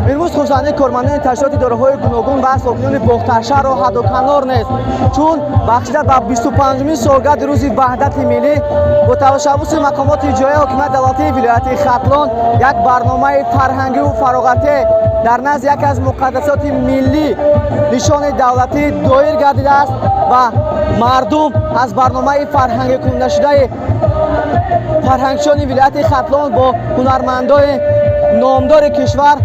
امروز خواننده کارمندان تشکیلات اداره‌های گوناگون و ساکنان باخترشهر و حدوکنار نیست چون بخشیده به 25مین سالگرد روز وحدت ملی با تشبث مقامات اجرایی حکومت دولتی ولایت ختلان یک برنامه فرهنگی و فراغتی در نزد یکی از مقدسات ملی نشان دولتی دایر گردیده است و مردم از برنامه فرهنگی کننده شده فرهنگچان ولایت ختلان با هنرمندان نامدار کشور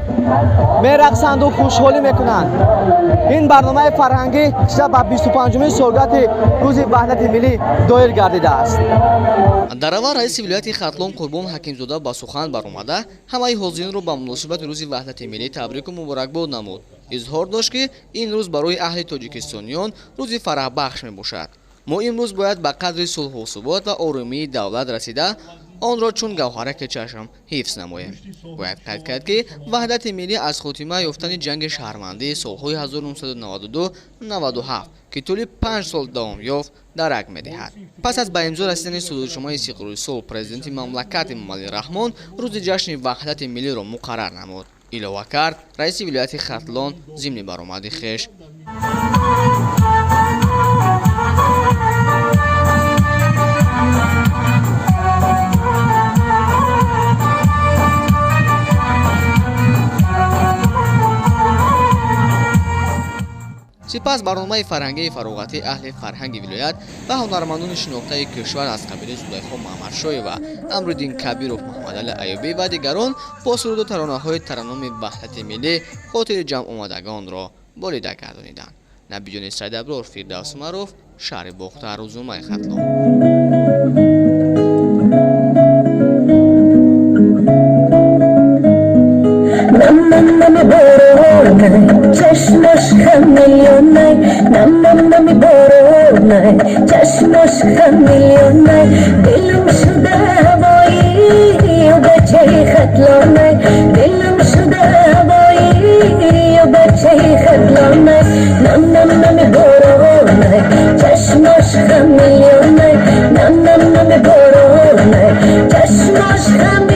میرقصند و خوشحالی میکنند. این برنامه فرهنگی به 25مین سالگرد روز وحدت ملی دایر گردیده است. дар аввал раиси вилояти хатлон Қурбон Ҳакимзода ба сухан баромада ҳамаи ҳозиринро ба муносибати рӯзи ваҳдати миллӣ табрику муборакбод намуд. изҳор дошт ки ин рӯз барои аҳли тоҷикистониён рӯзи фараҳбахш мебошад. мо имрӯз бояд ба қадри сулҳу субота ва оромии давлат расида онро чун гавҳараки чашм ҳифз намоем. бояд қайд кард ки ваҳдати миллӣ аз хотима ёфтани ҷанги шаҳрвандии солҳои 1992-97 ки тӯли 5 сол давом ёфт дарак медиҳад. пас аз ба имзо расидани судуршумаи сиқруи сулҳ президенти мамлакати Эмомалӣ Раҳмон рӯзи ҷашни ваҳдати миллиро муқаррар намуд. илова кард раиси вилояти Хатлон зимни баромади хеш. сипас барномаи фарҳангии фароғатии аҳли фарҳанги вилоят ва ҳунармандони шинохтаи кишвар аз қабили Зулайхо Маҳмадшоева, Амруддин Кабиров, Муҳаммадали Айёбӣ ва дигарон бо суруду таронаҳои тараноми ваҳдати миллӣ хотири ҷамъомадагонро болида гардониданд. Набиёни Сайдаброр, Фирдавс Умаров, шаҳри Бохтар, Рӯзномаи Хатлон. چشمش خم میلیونای نمی بارونای چشمش خم میلیونای دلم شده هوایی و بچه ختلانای دلم شده هوایی و بچه ختلانای نمی بارونای چشمش خم میلیونای نمی بارونای چشمش خم